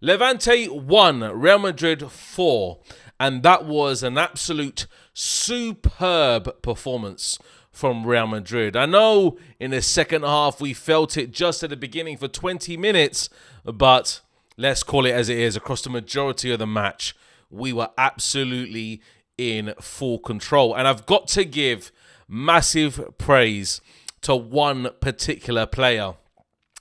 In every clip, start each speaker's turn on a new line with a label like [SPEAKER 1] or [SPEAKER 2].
[SPEAKER 1] Levante 1, Real Madrid 4. And that was an absolute superb performance from Real Madrid. I know in the second half we felt it just at the beginning for 20 minutes, but let's call it as it is. Across the majority of the match, we were absolutely in full control. And I've got to give massive praise to one particular player,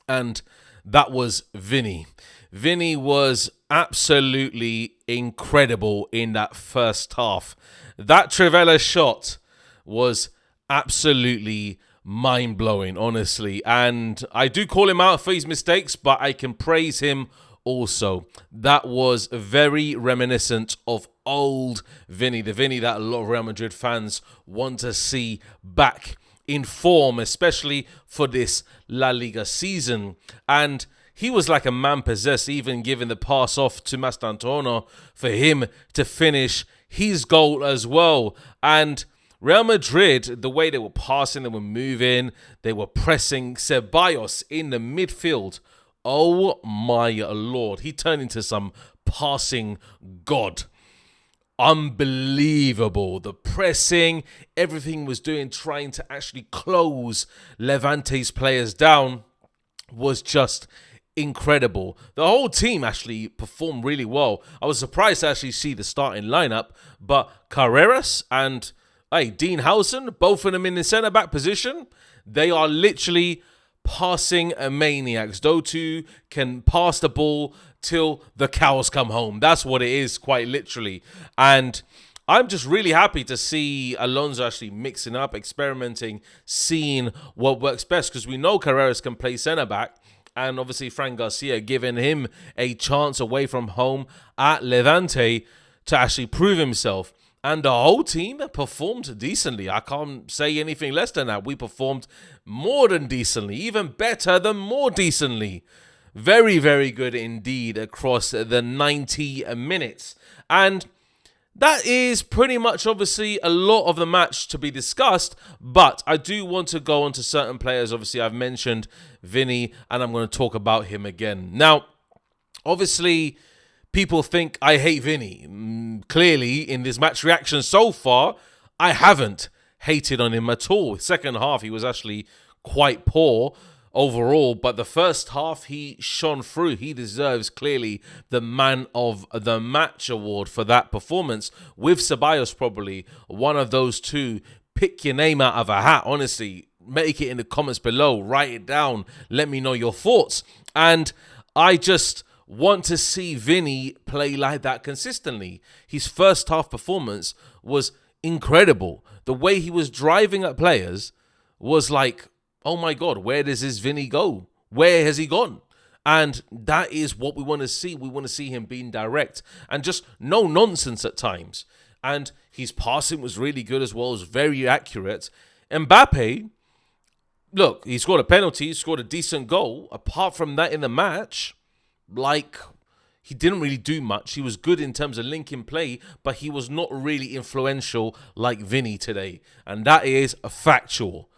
[SPEAKER 1] and that was Vini. Vini was absolutely incredible in that first half. That Trivela shot was absolutely mind-blowing, honestly. And I do call him out for his mistakes, but I can praise him also. That was very reminiscent of old Vini, the Vini that a lot of Real Madrid fans want to see back in form, especially for this La Liga season. And he was like a man possessed, even giving the pass off to Mastantuono for him to finish his goal as well. And Real Madrid, the way they were passing, they were moving, they were pressing Ceballos in the midfield. Oh my Lord, he turned into some passing god. Unbelievable. The pressing, everything was doing, trying to actually close Levante's players down was just incredible. The whole team actually performed really well. I was surprised to actually see the starting lineup, but Carreras and Dean Howson, both of them in the centre-back position, they are literally passing maniacs. Those two can pass the ball till the cows come home. That's what it is, quite literally. And I'm just really happy to see Alonso actually mixing up, experimenting, seeing what works best, because we know Carreras can play centre-back. And obviously Fran Garcia giving him a chance away from home at Levante to actually prove himself. And the whole team performed decently. I can't say anything less than that. We performed more than decently, even better than more decently. Very, very good indeed across the 90 minutes. And that is pretty much obviously a lot of the match to be discussed, but I do want to go on to certain players. Obviously, I've mentioned Vini, and I'm going to talk about him again. Now, obviously, people think I hate Vini. Clearly, in this match reaction so far, I haven't hated on him at all. Second half, he was actually quite poor overall, but the first half he shone through. He deserves clearly the Man of the Match award for that performance, with Ceballos probably one of those two. Pick your name out of a hat, honestly. Make it in the comments below, write it down, let me know your thoughts. And I just want to see Vini play like that consistently. His first half performance was incredible. The way he was driving at players was like, oh my God, where does this Vini go? Where has he gone? And that is what we want to see. We want to see him being direct and just no nonsense at times. And his passing was really good as well. It was very accurate. Mbappe, look, he scored a penalty, he scored a decent goal. Apart from that in the match, he didn't really do much. He was good in terms of linking play, but he was not really influential like Vini today. And that is a factual.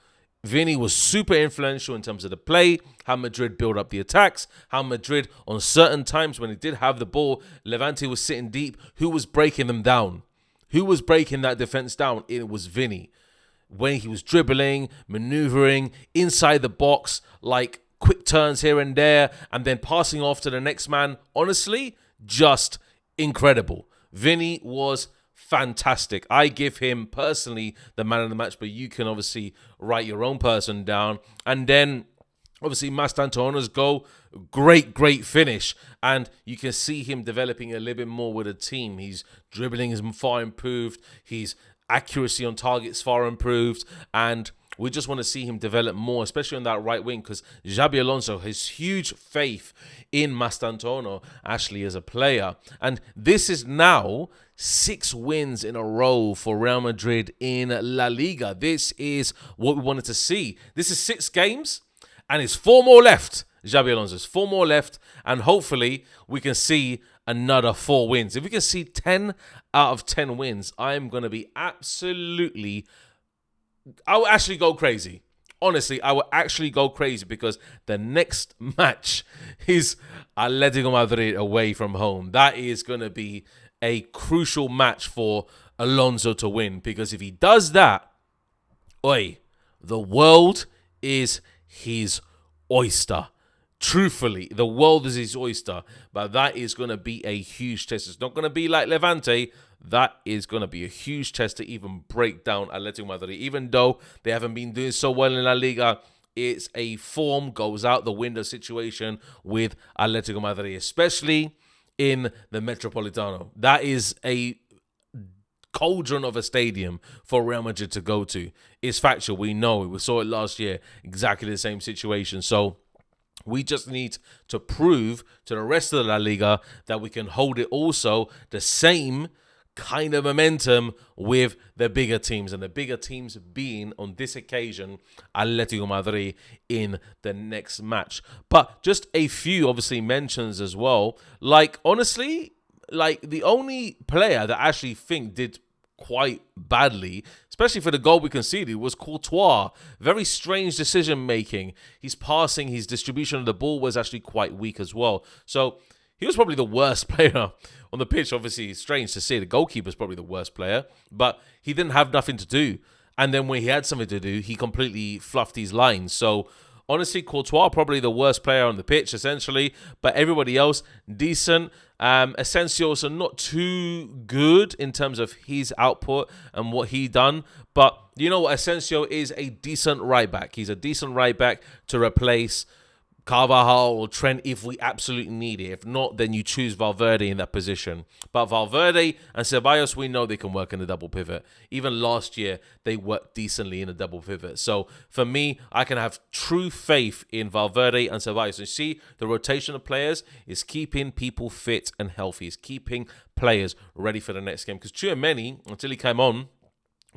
[SPEAKER 1] Vini was super influential in terms of the play, how Madrid built up the attacks, how Madrid, on certain times when he did have the ball, Levante was sitting deep. Who was breaking them down? Who was breaking that defense down? It was Vini. When he was dribbling, maneuvering inside the box, like quick turns here and there, and then passing off to the next man. Honestly, just incredible. Vini was fantastic. I give him personally the man of the match, but you can obviously write your own person down. And then obviously Mastantuono's goal, great finish. And you can see him developing a little bit more with the team. His dribbling is far improved. His accuracy on targets far improved. And we just want to see him develop more, especially on that right wing, because Xabi Alonso has huge faith in Mastantuono actually as a player. And this is now 6 wins in a row for Real Madrid in La Liga. This is what we wanted to see. This is 6 games, and it's 4 more left. Xabi Alonso's 4 more left, and hopefully we can see another 4 wins. If we can see 10 out of 10 wins, I'm going to be I'll actually go crazy. honestly, I will actually go crazy because the next match is Atletico Madrid away from home. That is going to be a crucial match for Alonso to win, because if he does that, oi, the world is his oyster. Truthfully, the world is his oyster, but that is going to be a huge test. It's not going to be like Levante. That is going to be a huge test to even break down Atletico Madrid. Even though they haven't been doing so well in La Liga, it's a form goes out the window situation with Atletico Madrid, especially in the Metropolitano. That is a cauldron of a stadium for Real Madrid to go to. It's factual. We know it. We saw it last year. Exactly the same situation. So we just need to prove to the rest of the La Liga that we can hold it also the same kind of momentum with the bigger teams, and the bigger teams being, on this occasion, Atletico Madrid in the next match. But just a few, obviously, mentions as well. Like, honestly, like the only player that I actually think did quite badly, especially for the goal we conceded, was Courtois. Very strange decision making. His passing, his distribution of the ball was actually quite weak as well. So he was probably the worst player on the pitch. Obviously, it's strange to say the goalkeeper's probably the worst player, but he didn't have nothing to do. And then when he had something to do, he completely fluffed his lines. So honestly, Courtois probably the worst player on the pitch, essentially. But everybody else, decent. Asensio's not too good in terms of his output and what he done. But you know what? Asensio is a decent right back. He's a decent right back to replace Carvajal or Trent if we absolutely need it. If not, then you choose Valverde in that position. But Valverde and Ceballos, we know they can work in the double pivot. Even last year, they worked decently in a double pivot. So for me, I can have true faith in Valverde and Ceballos. You see, the rotation of players is keeping people fit and healthy. It's keeping players ready for the next game. Because Tchouaméni, until he came on,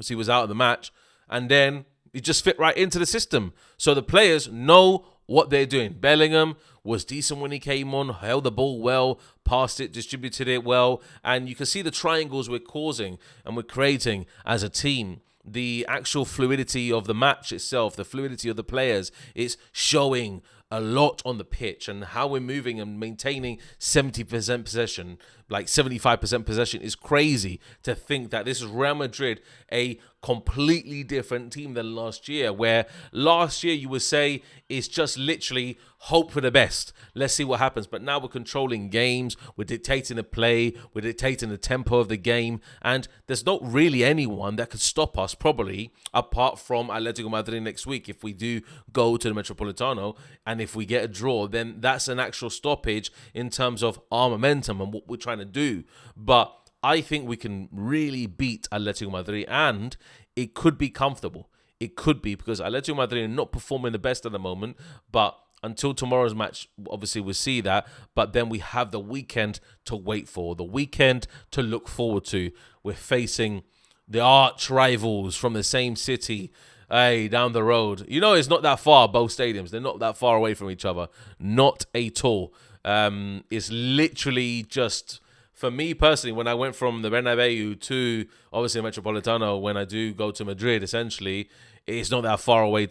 [SPEAKER 1] he was out of the match, and then he just fit right into the system. So the players know what they're doing. Bellingham was decent when he came on, held the ball well, passed it, distributed it well, and you can see the triangles we're causing and we're creating as a team. The actual fluidity of the match itself, the fluidity of the players, is showing a lot on the pitch, and how we're moving and maintaining 70% possession, like 75% possession, is crazy to think that this is Real Madrid, a completely different team than last year, where last year you would say it's just literally hope for the best. Let's see what happens. But now we're controlling games, we're dictating the play, we're dictating the tempo of the game, and there's not really anyone that could stop us, probably, apart from Atletico Madrid next week. If we do go to the Metropolitano, and if we get a draw, then that's an actual stoppage in terms of our momentum and what we're trying to do. But I think we can really beat Atletico Madrid, and it could be comfortable. It could be, because Atletico Madrid are not performing the best at the moment, but until tomorrow's match, obviously we'll see that. But then we have the weekend to wait for, the weekend to look forward to. We're facing the arch rivals from the same city, hey, down the road. You know, it's not that far, both stadiums. They're not that far away from each other. Not at all. It's literally just, for me personally, when I went from the Bernabeu to, obviously, Metropolitano, when I do go to Madrid, essentially, it's not that far away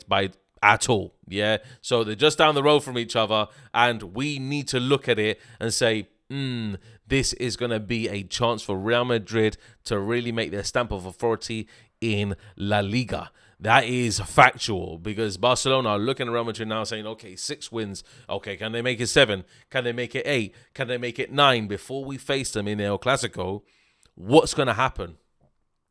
[SPEAKER 1] at all. Yeah. So they're just down the road from each other, and we need to look at it and say, this is going to be a chance for Real Madrid to really make their stamp of authority in La Liga. That is factual, because Barcelona are looking at Real Madrid now saying, okay, 6 wins. Okay, can they make it 7? Can they make it 8? Can they make it 9 before we face them in the El Clasico? What's going to happen?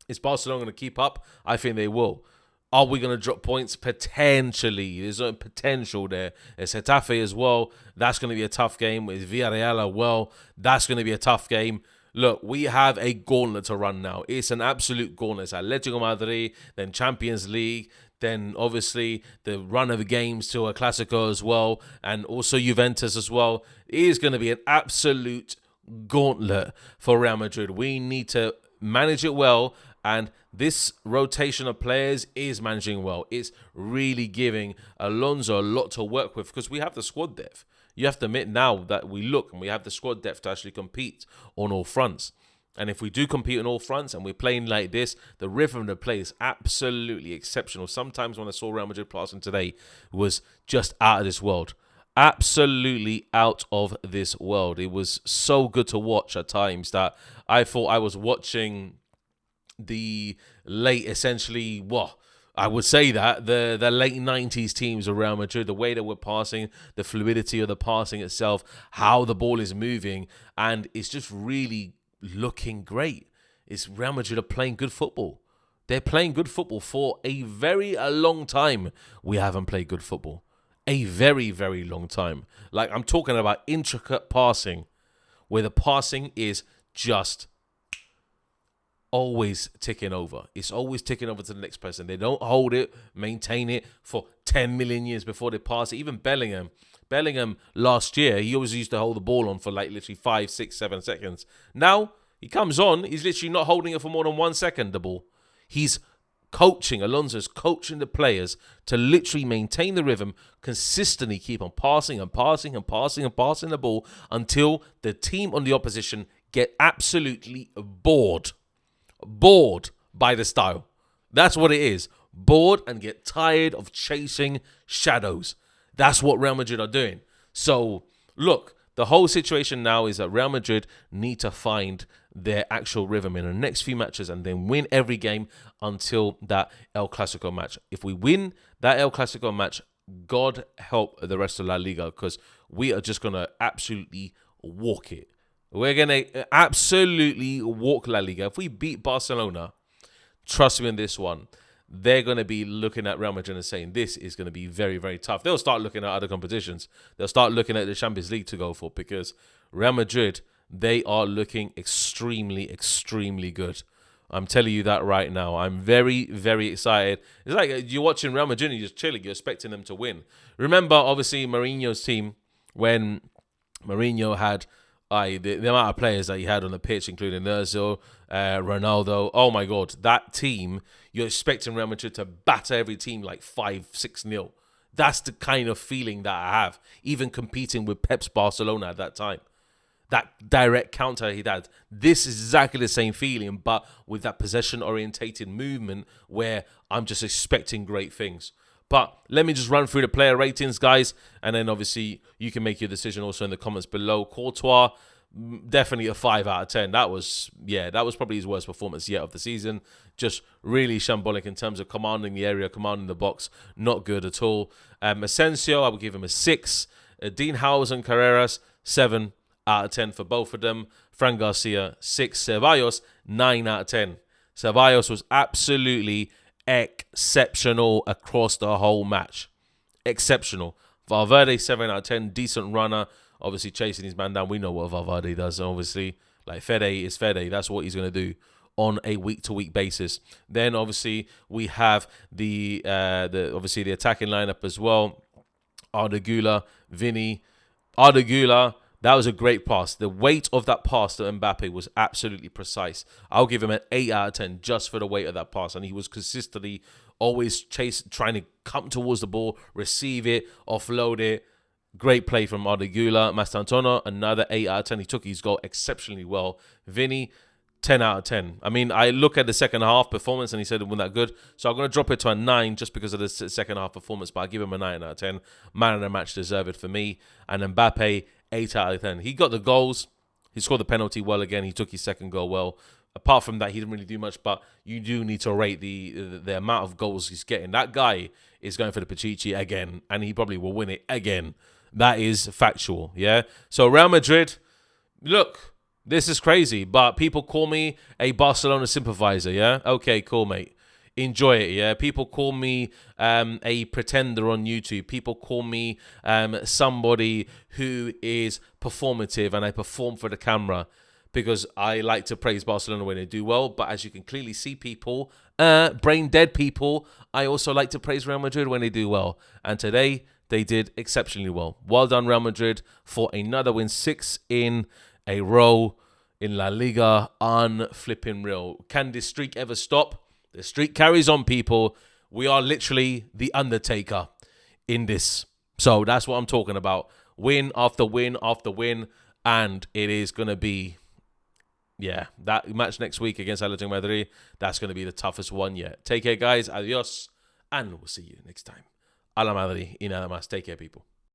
[SPEAKER 1] Is Barcelona going to keep up? I think they will. Are we going to drop points? Potentially. There's a potential there. There's Getafe as well. That's going to be a tough game. With Villarreal as well. That's going to be a tough game. Look, we have a gauntlet to run now. It's an absolute gauntlet. It's Atletico Madrid, then Champions League, then obviously the run of the games to a Clasico as well, and also Juventus as well. It is going to be an absolute gauntlet for Real Madrid. We need to manage it well, and this rotation of players is managing well. It's really giving Alonso a lot to work with, because we have the squad depth. You have to admit now that we look and we have the squad depth to actually compete on all fronts. And if we do compete on all fronts and we're playing like this, the rhythm of the play is absolutely exceptional. Sometimes when I saw Real Madrid passing today, it was just out of this world. Absolutely out of this world. It was so good to watch at times that I thought I was watching the late, essentially, I would say that the late 90s teams of Real Madrid, the way they were passing, the fluidity of the passing itself, how the ball is moving, and it's just really looking great. It's Real Madrid are playing good football. They're playing good football. For a very long time, we haven't played good football. A very, very long time. Like, I'm talking about intricate passing, where the passing is just always ticking over. It's always ticking over to the next person. They don't hold it, maintain it for 10 million years before they pass it. Even Bellingham last year, he always used to hold the ball on for like literally 5, 6, 7 seconds. Now, he comes on, he's literally not holding it for more than 1 second, the ball. He's Alonso's coaching the players to literally maintain the rhythm, consistently keep on passing the ball until the team on the opposition get absolutely bored by the style. That's what it is. Bored and get tired of chasing shadows. That's what Real Madrid are doing. So, look, the whole situation now is that Real Madrid need to find their actual rhythm in the next few matches and then win every game until that El Clasico match. If we win that El Clasico match, God help the rest of La Liga, because we are just going to absolutely walk it. We're going to absolutely walk La Liga. If we beat Barcelona, trust me in this one, they're going to be looking at Real Madrid and saying this is going to be very, very tough. They'll start looking at other competitions. They'll start looking at the Champions League to go for, because Real Madrid, they are looking extremely, extremely good. I'm telling you that right now. I'm very, very excited. It's like you're watching Real Madrid and you're just chilling. You're expecting them to win. Remember, obviously, Mourinho's team, when Mourinho had the amount of players that he had on the pitch, including Ozil, Ronaldo. Oh, my God. That team, you're expecting Real Madrid to batter every team like 5-6-0. That's the kind of feeling that I have, even competing with Pep's Barcelona at that time. That direct counter he had. This is exactly the same feeling, but with that possession-orientated movement where I'm just expecting great things. But let me just run through the player ratings, guys, and then obviously you can make your decision also in the comments below. Courtois, definitely a 5 out of 10. That was probably his worst performance yet of the season. Just really shambolic in terms of commanding the area, commanding the box. Not good at all. Asensio, I would give him a 6. Dean Howes and Carreras, 7 out of 10 for both of them. Fran Garcia, 6. Ceballos, 9 out of 10. Ceballos was absolutely exceptional across the whole match. Exceptional. Valverde, 7 out of 10. Decent runner. Obviously chasing his man down. We know what Valverde does, obviously. Like, Fede is Fede. That's what he's going to do on a week-to-week basis. Then, obviously, we have the attacking lineup as well. Arda Güler, Vini. Arda Güler, that was a great pass. The weight of that pass to Mbappe was absolutely precise. I'll give him an 8 out of 10 just for the weight of that pass. And he was consistently always trying to come towards the ball, receive it, offload it. Great play from Arda Güler. Mastantuono, another 8 out of 10. He took his goal exceptionally well. Vini, 10 out of 10. I mean, I look at the second half performance and he said it wasn't that good. So I'm going to drop it to a 9 just because of the second half performance. But I give him a 9 out of 10. Man of the match deserved for me. And Mbappe, 8 out of 10. He got the goals. He scored the penalty well again. He took his second goal well. Apart from that, he didn't really do much. But you do need to rate the amount of goals he's getting. That guy is going for the Pichichi again. And he probably will win it again. That is factual, yeah? So Real Madrid, look, this is crazy, but people call me a Barcelona sympathizer, yeah? Okay, cool, mate. Enjoy it, yeah? People call me a pretender on YouTube. People call me somebody who is performative and I perform for the camera because I like to praise Barcelona when they do well. But as you can clearly see, people, brain dead people, I also like to praise Real Madrid when they do well. And today, they did exceptionally well. Well done, Real Madrid, for another win, 6 in a row in La Liga. Unflipping real. Can this streak ever stop? The streak carries on, people. We are literally the Undertaker in this. So that's what I'm talking about. Win after win after win. And it is going to be Yeah, that match next week against Atletico Madrid, that's going to be the toughest one yet. Take care, guys. Adios. And we'll see you next time. A la Madrid y nada más. Take care, people.